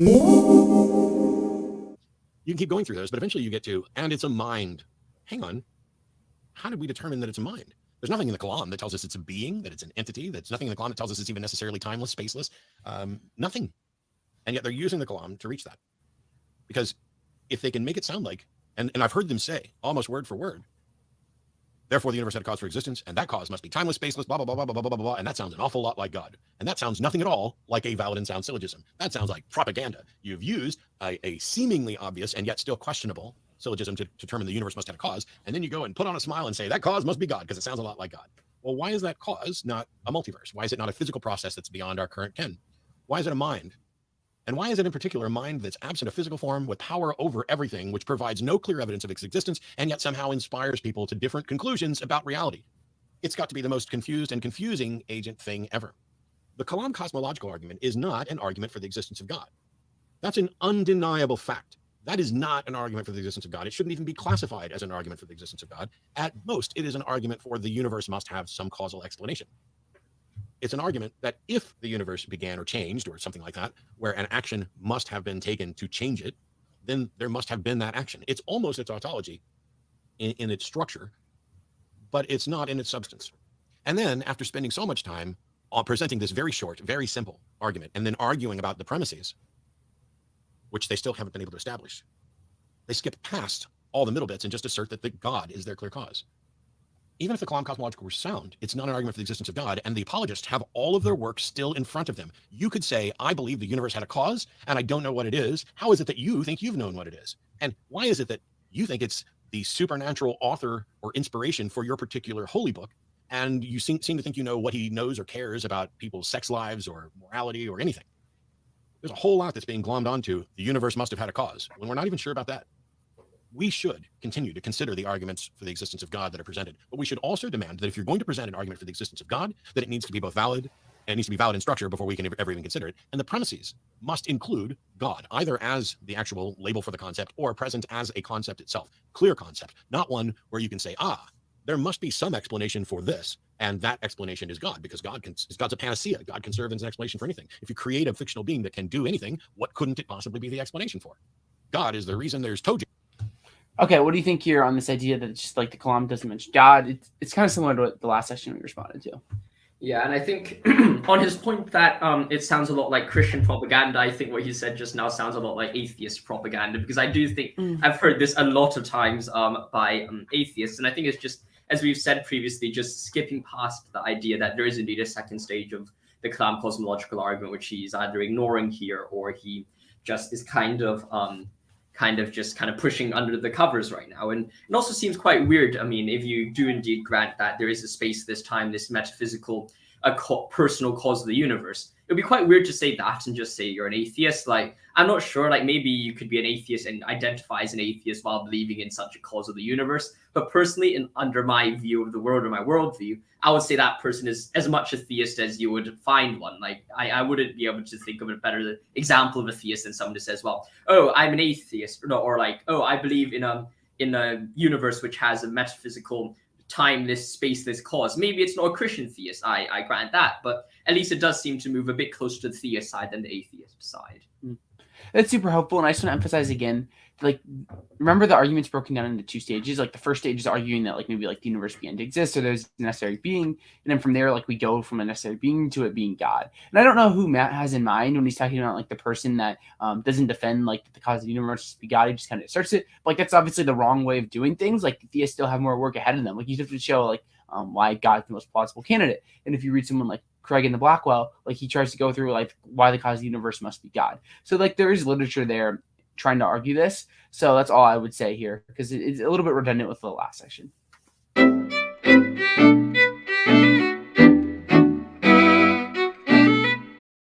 You can keep going through those, but eventually you get to, and it's a mind. Hang on. How did we determine that it's a mind? There's nothing in the Kalam that tells us it's a being, that it's an entity. There's nothing in the Kalam that tells us it's even necessarily timeless, spaceless. Nothing. And yet they're using the Kalam to reach that. Because if they can make it sound like, and I've heard them say, almost word for word, therefore the universe had a cause for existence, and that cause must be timeless, spaceless, blah, blah, blah, blah, blah, blah, blah, blah, and that sounds an awful lot like God. And that sounds nothing at all like a valid and sound syllogism. That sounds like propaganda. You've used a seemingly obvious and yet still questionable syllogism to determine the universe must have a cause, and then you go and put on a smile and say, that cause must be God, because it sounds a lot like God. Well, why is that cause not a multiverse? Why is it not a physical process that's beyond our current ken? Why is it a mind? And why is it in particular a mind that's absent of physical form with power over everything, which provides no clear evidence of its existence, and yet somehow inspires people to different conclusions about reality? It's got to be the most confused and confusing agent thing ever. The Kalam cosmological argument is not an argument for the existence of God. That's an undeniable fact. That is not an argument for the existence of God. It shouldn't even be classified as an argument for the existence of God. At most, it is an argument for the universe must have some causal explanation. It's an argument that if the universe began or changed or something like that, where an action must have been taken to change it, then there must have been that action. It's almost a tautology in its structure, but it's not in its substance. And then after spending so much time on presenting this very short, very simple argument, and then arguing about the premises, which they still haven't been able to establish, they skip past all the middle bits and just assert that the God is their clear cause. Even if the Kalam cosmological were sound, it's not an argument for the existence of God, and the apologists have all of their work still in front of them. You could say, I believe the universe had a cause, and I don't know what it is. How is it that you think you've known what it is? And why is it that you think it's the supernatural author or inspiration for your particular holy book, and you seem to think you know what he knows or cares about people's sex lives or morality or anything? There's a whole lot that's being glommed onto the universe must have had a cause, when we're not even sure about that. We should continue to consider the arguments for the existence of God that are presented, but we should also demand that if you're going to present an argument for the existence of God, that it needs to be both valid, and it needs to be valid in structure before we can ever even consider it, and the premises must include God, either as the actual label for the concept or present as a concept itself, clear concept, not one where you can say, there must be some explanation for this, and that explanation is God, because God's a panacea. God can serve as an explanation for anything. If you create a fictional being that can do anything, what couldn't it possibly be the explanation for? God is the reason there's Toji. Okay, what do you think here on this idea that it's just like the Kalam doesn't mention God? It's kind of similar to the last section we responded to. Yeah, and I think on his point that it sounds a lot like Christian propaganda, I think what he said just now sounds a lot like atheist propaganda, because I do think I've heard this a lot of times by atheists, and I think it's just, as we've said previously, just skipping past the idea that there is indeed a second stage of the Kalam cosmological argument, which he's either ignoring here or he just is kind of pushing under the covers right now. And it also seems quite weird. I mean, if you do indeed grant that there is a space, this time, this metaphysical, personal cause of the universe, it would be quite weird to say that and just say you're an atheist. Like, I'm not sure, like maybe you could be an atheist and identify as an atheist while believing in such a cause of the universe. But personally, under my view of the world or my worldview, I would say that person is as much a theist as you would find one. Like, I wouldn't be able to think of a better example of a theist than someone who says, well, oh, I'm an atheist, or like, oh, I believe in a universe which has a metaphysical, timeless, spaceless cause. Maybe it's not a Christian theist, I grant that, but at least it does seem to move a bit closer to the theist side than the atheist side. That's super helpful, and I just want to emphasize again, like, remember the argument's broken down into two stages. Like, the first stage is arguing that, like, maybe, like, the universe began to exist, or there's a necessary being, and then from there, like, we go from a necessary being to it being God. And I don't know who Matt has in mind when he's talking about, like, the person that doesn't defend, like, the cause of the universe to be God. He just kind of asserts it. But, like, that's obviously the wrong way of doing things. Like, the theists still have more work ahead of them. Like, you have to show, like, why God's the most plausible candidate. And if you read someone like Craig in the Blackwell, like, he tries to go through, like, why the cause of the universe must be God. So, like, there is literature there trying to argue this. So that's all I would say here, because it's a little bit redundant with the last section.